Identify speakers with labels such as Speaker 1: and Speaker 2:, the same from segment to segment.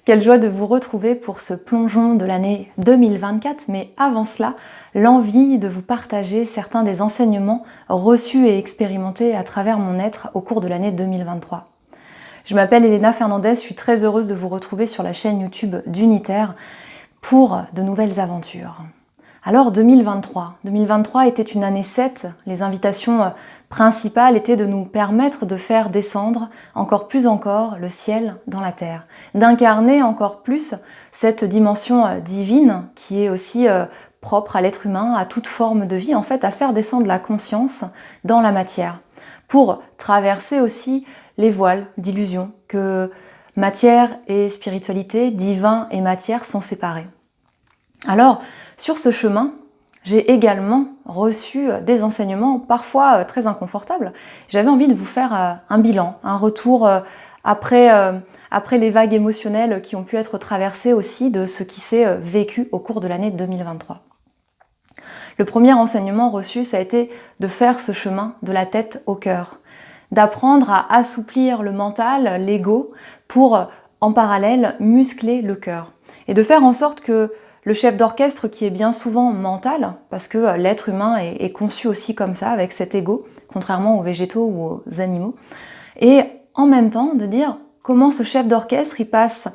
Speaker 1: Quelle joie de vous retrouver pour ce plongeon de l'année 2024, mais avant cela, l'envie de vous partager certains des enseignements reçus et expérimentés à travers mon être au cours de l'année 2023. Je m'appelle Elena Fernandez, je suis très heureuse de vous retrouver sur la chaîne YouTube d'Unitaire pour de nouvelles aventures. Alors 2023 était une année 7, les invitations principales étaient de nous permettre de faire descendre encore le ciel dans la terre, d'incarner encore plus cette dimension divine qui est aussi propre à l'être humain, à toute forme de vie, en fait à faire descendre la conscience dans la matière, pour traverser aussi les voiles d'illusion que matière et spiritualité, divin et matière sont séparés. Alors, sur ce chemin, j'ai également reçu des enseignements parfois très inconfortables. J'avais envie de vous faire un bilan, un retour après les vagues émotionnelles qui ont pu être traversées aussi de ce qui s'est vécu au cours de l'année 2023. Le premier enseignement reçu, ça a été de faire ce chemin de la tête au cœur, d'apprendre à assouplir le mental, l'ego, pour en parallèle muscler le cœur et de faire en sorte que le chef d'orchestre qui est bien souvent mental, parce que l'être humain est conçu aussi comme ça, avec cet ego, contrairement aux végétaux ou aux animaux, et en même temps de dire comment ce chef d'orchestre il passe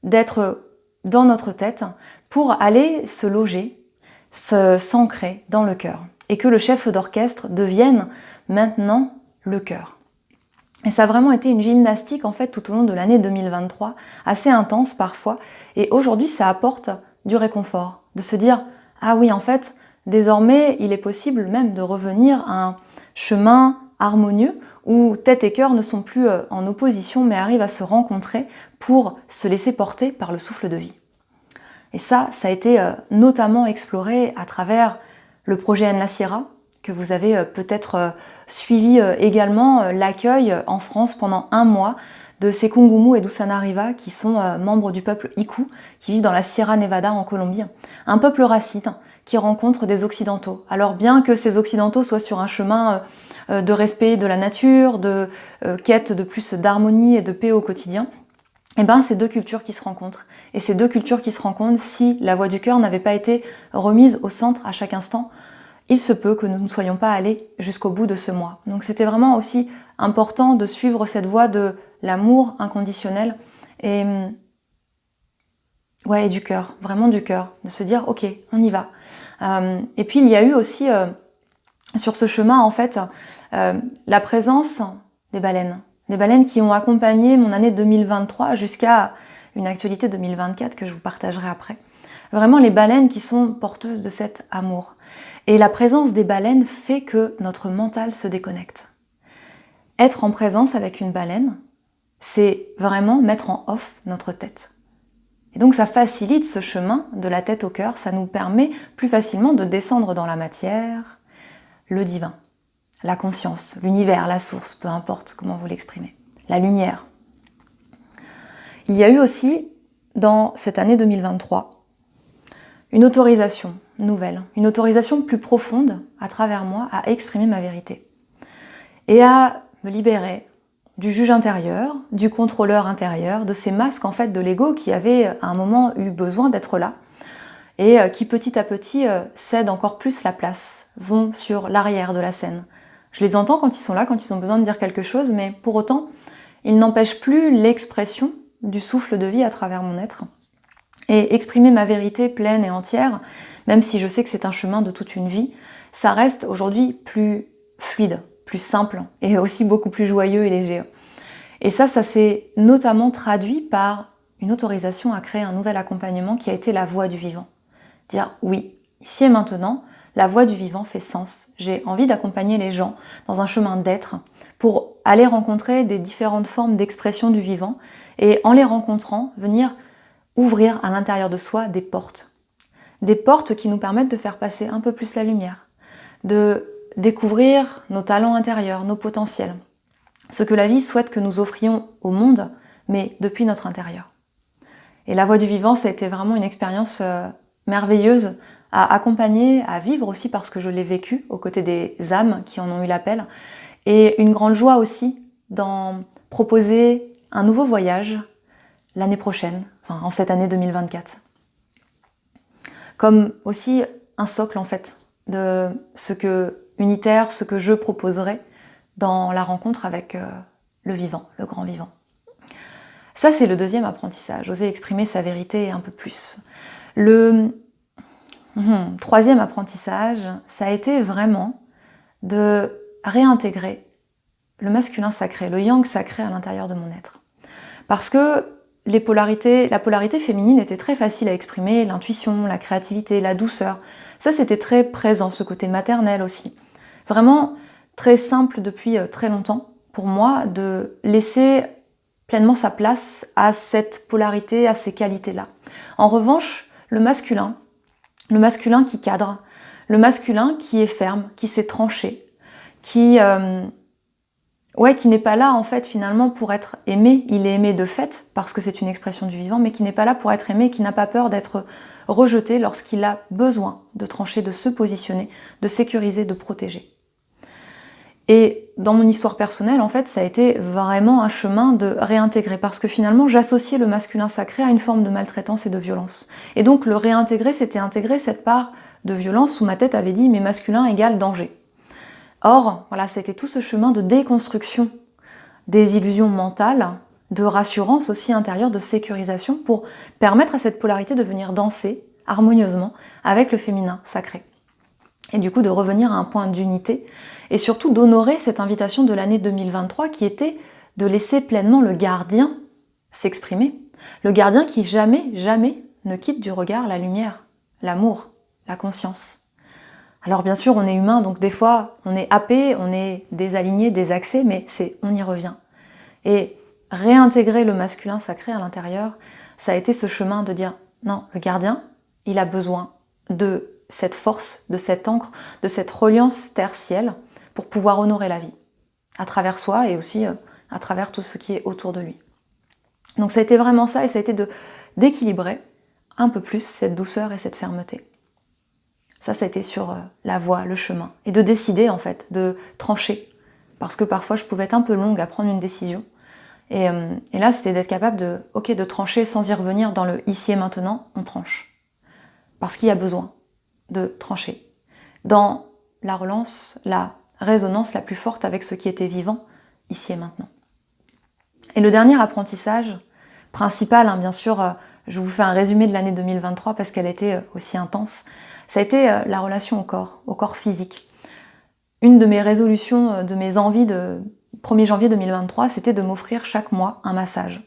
Speaker 1: d'être dans notre tête pour aller se loger, s'ancrer dans le cœur, et que le chef d'orchestre devienne maintenant le cœur. Et ça a vraiment été une gymnastique en fait tout au long de l'année 2023, assez intense parfois, et aujourd'hui ça apporte du réconfort, de se dire « Ah oui, en fait, désormais, il est possible même de revenir à un chemin harmonieux où tête et cœur ne sont plus en opposition, mais arrivent à se rencontrer pour se laisser porter par le souffle de vie. » Et ça a été notamment exploré à travers le projet Anna Sierra, que vous avez peut-être suivi également, l'accueil en France pendant 1 mois de Sekungumu et d'Usana Riva, qui sont membres du peuple Iku, qui vivent dans la Sierra Nevada en Colombie. Un peuple racine qui rencontre des Occidentaux. Alors bien que ces Occidentaux soient sur un chemin de respect de la nature, de quête de plus d'harmonie et de paix au quotidien, et ben c'est deux cultures qui se rencontrent. Et ces deux cultures qui se rencontrent, si la voix du cœur n'avait pas été remise au centre à chaque instant, il se peut que nous ne soyons pas allés jusqu'au bout de ce mois. Donc c'était vraiment aussi important de suivre cette voie de l'amour inconditionnel et du cœur, vraiment du cœur, de se dire ok, on y va. Et puis il y a eu aussi sur ce chemin en fait la présence des baleines qui ont accompagné mon année 2023 jusqu'à une actualité 2024 que je vous partagerai après. Vraiment les baleines qui sont porteuses de cet amour. Et la présence des baleines fait que notre mental se déconnecte. Être en présence avec une baleine, c'est vraiment mettre en off notre tête. Et donc ça facilite ce chemin de la tête au cœur, ça nous permet plus facilement de descendre dans la matière, le divin, la conscience, l'univers, la source, peu importe comment vous l'exprimez, la lumière. Il y a eu aussi, dans cette année 2023, une autorisation nouvelle, une autorisation plus profonde à travers moi à exprimer ma vérité et à me libérer du juge intérieur, du contrôleur intérieur, de ces masques en fait de l'ego qui avaient à un moment eu besoin d'être là et qui petit à petit cèdent encore plus la place, vont sur l'arrière de la scène. Je les entends quand ils sont là, quand ils ont besoin de dire quelque chose, mais pour autant, ils n'empêchent plus l'expression du souffle de vie à travers mon être. Et exprimer ma vérité pleine et entière, même si je sais que c'est un chemin de toute une vie, ça reste aujourd'hui plus fluide, plus simple et aussi beaucoup plus joyeux et léger. Et ça s'est notamment traduit par une autorisation à créer un nouvel accompagnement qui a été la voix du vivant. Dire oui, ici et maintenant, la voix du vivant fait sens. J'ai envie d'accompagner les gens dans un chemin d'être pour aller rencontrer des différentes formes d'expression du vivant et en les rencontrant, venir ouvrir à l'intérieur de soi des portes. Des portes qui nous permettent de faire passer un peu plus la lumière, de découvrir nos talents intérieurs, nos potentiels, ce que la vie souhaite que nous offrions au monde, mais depuis notre intérieur. Et la voix du vivant, ça a été vraiment une expérience merveilleuse à accompagner, à vivre aussi parce que je l'ai vécu aux côtés des âmes qui en ont eu l'appel, et une grande joie aussi d'en proposer un nouveau voyage l'année prochaine, enfin en cette année 2024. Comme aussi un socle en fait de ce que unitaire, ce que je proposerai dans la rencontre avec le vivant, le grand vivant. Ça c'est le deuxième apprentissage, oser exprimer sa vérité un peu plus. Le troisième apprentissage, ça a été vraiment de réintégrer le masculin sacré, le yang sacré à l'intérieur de mon être. Parce que la polarité féminine était très facile à exprimer, l'intuition, la créativité, la douceur. Ça, c'était très présent, ce côté maternel aussi. Vraiment très simple depuis très longtemps pour moi de laisser pleinement sa place à cette polarité, à ces qualités-là. En revanche, le masculin qui cadre, le masculin qui est ferme, qui sait trancher, qui n'est pas là en fait finalement pour être aimé. Il est aimé de fait parce que c'est une expression du vivant, mais qui n'est pas là pour être aimé, qui n'a pas peur d'être rejeté lorsqu'il a besoin de trancher, de se positionner, de sécuriser, de protéger. Et dans mon histoire personnelle, en fait, ça a été vraiment un chemin de réintégrer, parce que finalement, j'associais le masculin sacré à une forme de maltraitance et de violence. Et donc, le réintégrer, c'était intégrer cette part de violence où ma tête avait dit « mais masculin égale danger ». Or, voilà, c'était tout ce chemin de déconstruction des illusions mentales, de rassurance aussi intérieure, de sécurisation, pour permettre à cette polarité de venir danser harmonieusement avec le féminin sacré. Et du coup, de revenir à un point d'unité, et surtout d'honorer cette invitation de l'année 2023 qui était de laisser pleinement le gardien s'exprimer. Le gardien qui jamais, jamais ne quitte du regard la lumière, l'amour, la conscience. Alors bien sûr, on est humain, donc des fois, on est happé, on est désaligné, désaxé, mais on y revient. Et réintégrer le masculin sacré à l'intérieur, ça a été ce chemin de dire, non, le gardien, il a besoin de cette force, de cette encre, de cette reliance terre-ciel pour pouvoir honorer la vie, à travers soi et aussi à travers tout ce qui est autour de lui. Donc ça a été vraiment ça, et ça a été d'équilibrer un peu plus cette douceur et cette fermeté. Ça a été sur la voie, le chemin, et de décider en fait, de trancher, parce que parfois je pouvais être un peu longue à prendre une décision, et là c'était d'être capable de trancher sans y revenir dans le ici et maintenant, on tranche, parce qu'il y a besoin de trancher, dans la relance, la résonance la plus forte avec ce qui était vivant, ici et maintenant. Et le dernier apprentissage, principal, bien sûr, je vous fais un résumé de l'année 2023 parce qu'elle était aussi intense, ça a été la relation au corps physique. Une de mes résolutions, de mes envies de 1er janvier 2023, c'était de m'offrir chaque mois un massage.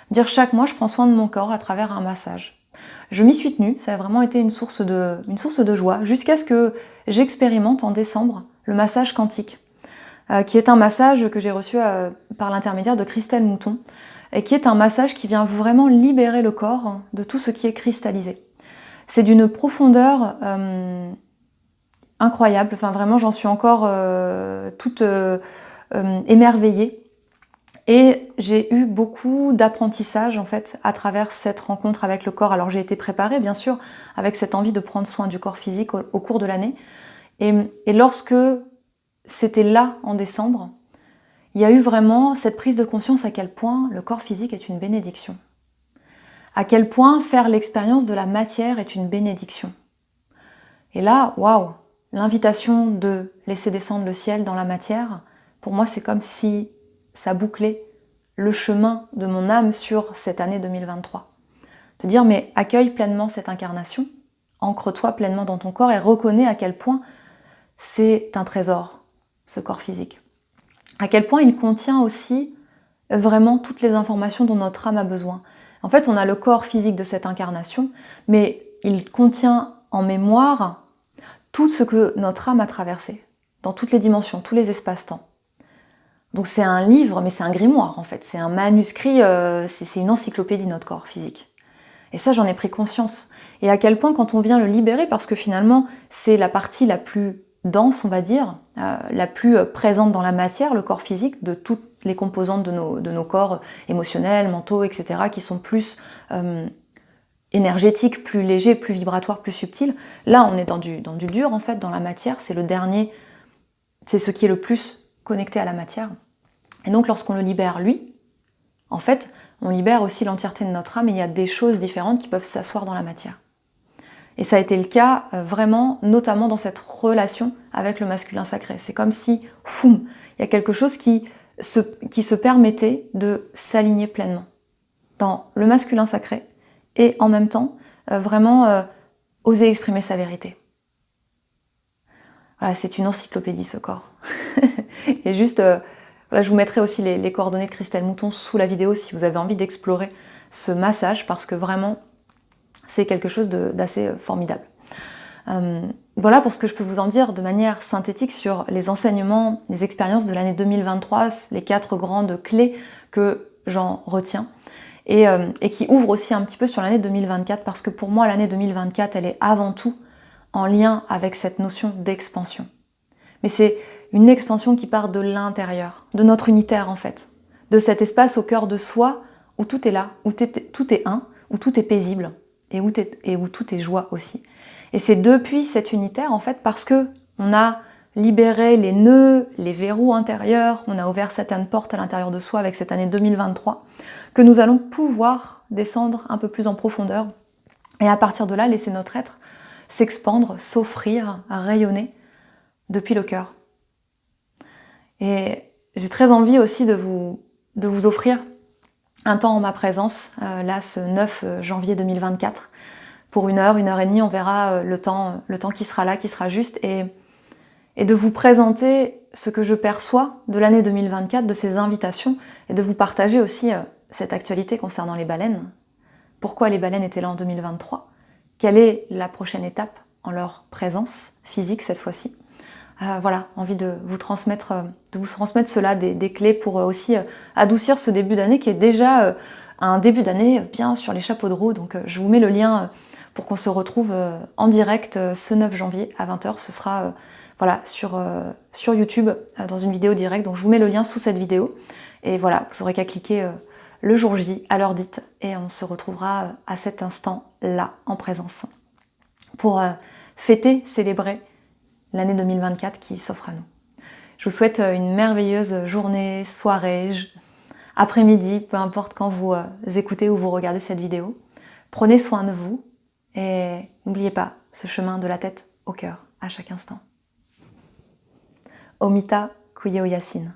Speaker 1: Dire chaque mois, je prends soin de mon corps à travers un massage. Je m'y suis tenue, ça a vraiment été une source de joie, jusqu'à ce que j'expérimente en décembre le massage quantique, qui est un massage que j'ai reçu par l'intermédiaire de Christelle Mouton, et qui est un massage qui vient vraiment libérer le corps de tout ce qui est cristallisé. C'est d'une profondeur incroyable, enfin vraiment j'en suis encore toute émerveillée. Et j'ai eu beaucoup d'apprentissage en fait à travers cette rencontre avec le corps. Alors j'ai été préparée bien sûr avec cette envie de prendre soin du corps physique au cours de l'année. Et lorsque c'était là en décembre, il y a eu vraiment cette prise de conscience à quel point le corps physique est une bénédiction. À quel point faire l'expérience de la matière est une bénédiction. Et là, waouh, l'invitation de laisser descendre le ciel dans la matière, pour moi c'est comme si ça bouclait le chemin de mon âme sur cette année 2023. Te dire, mais accueille pleinement cette incarnation, ancre-toi pleinement dans ton corps et reconnais à quel point c'est un trésor, ce corps physique. À quel point il contient aussi vraiment toutes les informations dont notre âme a besoin. En fait, on a le corps physique de cette incarnation, mais il contient en mémoire tout ce que notre âme a traversé, dans toutes les dimensions, tous les espaces-temps. Donc c'est un livre, mais c'est un grimoire en fait, c'est un manuscrit, c'est une encyclopédie notre corps physique. Et ça j'en ai pris conscience. Et à quel point quand on vient le libérer, parce que finalement c'est la partie la plus dense on va dire, la plus présente dans la matière, le corps physique, de toutes les composantes de nos corps émotionnels, mentaux, etc. qui sont plus énergétiques, plus légers, plus vibratoires, plus subtils. Là on est dans du dur en fait, dans la matière, c'est le dernier, c'est ce qui est le plus connecté à la matière. Et donc lorsqu'on le libère lui, en fait, on libère aussi l'entièreté de notre âme et il y a des choses différentes qui peuvent s'asseoir dans la matière. Et ça a été le cas vraiment, notamment dans cette relation avec le masculin sacré. C'est comme si, foum, il y a quelque chose qui se permettait de s'aligner pleinement dans le masculin sacré et en même temps, vraiment oser exprimer sa vérité. Voilà, c'est une encyclopédie ce corps. Et juste, là, je vous mettrai aussi les coordonnées de Christelle Mouton sous la vidéo si vous avez envie d'explorer ce massage, parce que vraiment, c'est quelque chose d'assez formidable. Voilà pour ce que je peux vous en dire de manière synthétique sur les enseignements, les expériences de l'année 2023, les 4 grandes clés que j'en retiens, et qui ouvrent aussi un petit peu sur l'année 2024, parce que pour moi, l'année 2024, elle est avant tout en lien avec cette notion d'expansion. Mais c'est une expansion qui part de l'intérieur, de notre unitaire en fait, de cet espace au cœur de soi où tout est là, où tout est un, où tout est paisible et où tout est joie aussi. Et c'est depuis cet unitaire en fait, parce que on a libéré les nœuds, les verrous intérieurs, on a ouvert certaines portes à l'intérieur de soi avec cette année 2023, que nous allons pouvoir descendre un peu plus en profondeur et à partir de là laisser notre être s'expandre, s'offrir, rayonner depuis le cœur. Et j'ai très envie aussi de vous offrir un temps en ma présence, là ce 9 janvier 2024, pour 1 heure et demie, on verra le temps qui sera là, qui sera juste, et de vous présenter ce que je perçois de l'année 2024, de ces invitations, et de vous partager aussi cette actualité concernant les baleines. Pourquoi les baleines étaient là en 2023 ? Quelle est la prochaine étape en leur présence physique cette fois-ci ? Voilà, envie de vous transmettre cela, des clés pour aussi adoucir ce début d'année qui est déjà un début d'année bien sur les chapeaux de roue. Donc je vous mets le lien pour qu'on se retrouve en direct ce 9 janvier à 20 h. Ce sera voilà, sur YouTube dans une vidéo directe. Donc je vous mets le lien sous cette vidéo. Et voilà, vous n'aurez qu'à cliquer le jour J à l'heure dite et on se retrouvera à cet instant-là en présence pour fêter, célébrer l'année 2024 qui s'offre à nous. Je vous souhaite une merveilleuse journée, soirée, après-midi, peu importe quand vous écoutez ou vous regardez cette vidéo. Prenez soin de vous et n'oubliez pas ce chemin de la tête au cœur à chaque instant. Omita Kuye Oyasin.